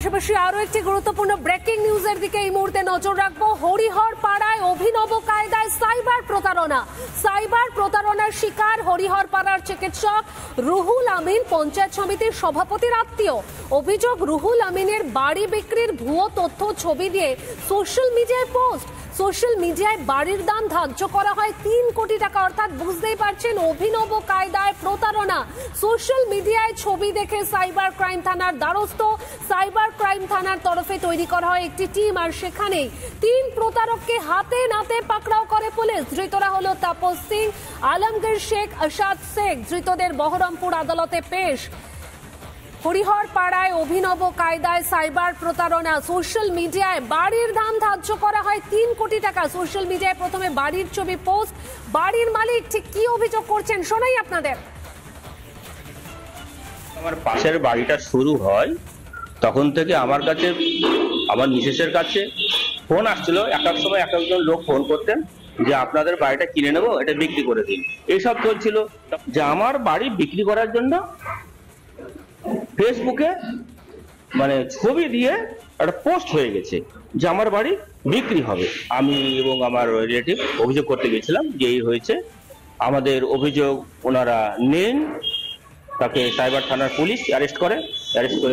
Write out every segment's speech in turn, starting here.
পাশাপাশি আরো একটি গুরুত্বপূর্ণ ব্রেকিং নিউজের দিকে এই মুহূর্তে নজর রাখবো। হরিহর পাড়ায় অভিনব কায়দায় সাইবার প্রতারণা। সাইবার প্রতারণার শিকার হরিহর পাড়ার চিকিৎসক রুহুল আমিন, পঞ্চায়েত সমিতির সভাপতির আত্মীয়। অভিযোগ, রুহুল আমিনের বাড়ি বিক্রির ভুয়ো তথ্য ছবি দিয়ে সোশ্যাল মিডিয়ায় পোস্ট। সোশ্যাল মিডিয়ায় বাড়ির দাম ধার্য করা হয় 3 কোটি টাকা, অর্থাৎ বুঝতেই পারছেন অভিনব কায়দায় প্রতারণা। সোশ্যাল মিডিয়ায় ছবি দেখে সাইবার ক্রাইম থানার দ্বারস্থ। সাইবার ক্রাইম থানার তরফে তৈরি করা হয় একটি টিম, আর সেখানেই 3 প্রতারককে হাতে নাতে পাকড়াও করে পুলিশ। ধৃতরা হলো তাপস সিং, আলমগীর শেখ, আসাদ শেখ। ধৃতদের বহরমপুর আদালতে পেশ। হরিহর পাড়ায় অভিনব কায়দায় সাইবার প্রতারণা। সোশ্যাল মিডিয়ায় বাড়ির দাম ধার্য করা হয় 3 কোটি টাকা। সোশ্যাল মিডিয়ায় প্রথমে বাড়ির ছবি পোস্ট। বাড়ির মালিক ঠিক কি অভিযোগ করছেন শোনাই আপনাদের। আমার পাশের বাড়িটা শুরু হয় তখন থেকে আমার কাছে, আমার মিসেসের কাছে ফোন আসছিল। এক এক সময় এক একজন লোক ফোন করতেন যে আপনাদের বাড়িটা কিনে নেবো, এটা বিক্রি করে দিন, এইসব চলছিল। যে আমার বাড়ি বিক্রি করার জন্য ফেসবুকে মানে ছবি দিয়ে একটা পোস্ট হয়ে গেছে যে আমার বাড়ি বিক্রি হবে। আমি এবং আমার রিলেটিভ অভিযোগ করতে গেছিলাম যে এই হয়েছে। আমাদের অভিযোগ ওনারা নেন, তাকে সাইবার থানার পুলিশ অ্যারেস্ট করে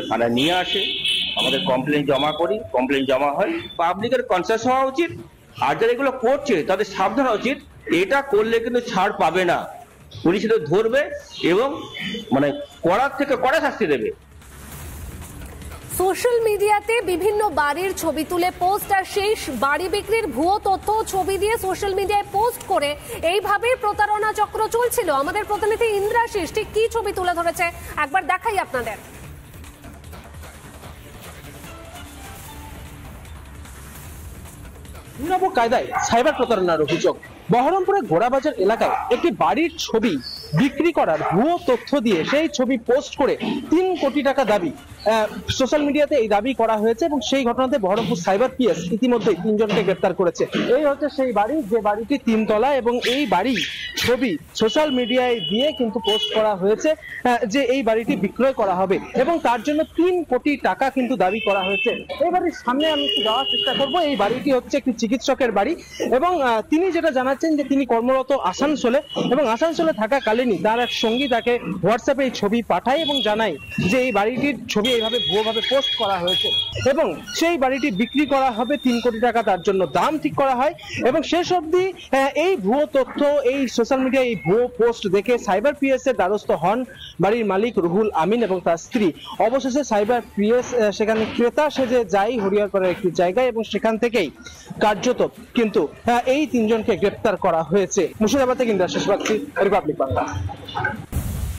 থানায় নিয়ে আসে। আমাদের কমপ্লেন জমা করি, কমপ্লেন জমা হয়। পাবলিকের কনসাস হওয়া উচিত, আর যারা এগুলো করছে তাদের সাবধান হওয়া উচিত। এটা করলে কিন্তু ছাড় পাবে না, পুলিশ তো ধরবে এবং মানে কড়ার থেকে কড়া শাস্তি দেবে। সোশ্যাল মিডিয়াতে বিভিন্ন বাড়ির ছবি তুলে পোস্ট, আর সেই বাড়ি বিক্রির ভুয়ো তথ্য ছবি দিয়ে সোশ্যাল মিডিয়ায় পোস্ট করে এইভাবেই প্রতারণা চক্র চলছিল। আমাদের প্রতিনিধি ইন্দ্রাশিস ঠিক কি ছবি তুলে ধরেছে একবার দেখাই আপনাদের। অভিনব কায়দায় সাইবার প্রতারণার অভিযোগ। বহরমপুরে গোড়াবাজার এলাকায় একটি বাড়ির ছবি বিক্রি করার ভুয়ো তথ্য দিয়ে সেই ছবি পোস্ট করে 3 কোটি টাকা দাবি। সোশ্যাল মিডিয়াতে এই দাবি করা হয়েছে এবং সেই ঘটনাতে বহরমপুর সাইবার পিএস ইতিমধ্যেই 3 জনকে গ্রেফতার করেছে। এই হচ্ছে সেই বাড়ি, যে বাড়িটি 3 তলা, এবং এই বাড়ি ছবি সোশ্যাল মিডিয়ায় দিয়ে কিন্তু পোস্ট করা হয়েছে যে এই বাড়িটি বিক্রয় করা হবে এবং তার জন্য 3 কোটি টাকা কিন্তু দাবি করা হয়েছে। এই বাড়ির সামনে আমি একটু যাওয়ার চেষ্টা করবো। এই বাড়িটি হচ্ছে একটি চিকিৎসকের বাড়ি এবং তিনি যেটা জানাচ্ছেন যে তিনি কর্মরত আসানসোলে, এবং আসানসোলে থাকাকালীনই তার এক সঙ্গী তাকে হোয়াটসঅ্যাপে এই ছবি পাঠায় এবং জানায় যে এই বাড়িটির ছবি এইভাবে ভুয়োভাবে পোস্ট করা হয়েছে এবং সেই বাড়িটি বিক্রি করা হবে 3 কোটি টাকা, তার জন্য দাম ঠিক করা হয়। এবং শেষ অবধি এই ভুয়ো তথ্য, এই সোশ্যাল মিডিয়ায় এই ভুয়ো পোস্ট দেখে সাইবার পিএস এর দ্বারস্থ হন বাড়ির মালিক রুহুল আমিন এবং তার স্ত্রী। অবশেষে সাইবার পিএস সেখানে ক্রেতা সেজে যায় হরিহরপাড়ার একটি জায়গায় এবং সেখান থেকেই কার্যত কিন্তু এই 3 জনকে গ্রেপ্তার করা হয়েছে। মুর্শিদাবাদ থেকে ইন্দ্রাশিস বাগচি, রিপাবলিক বাংলা।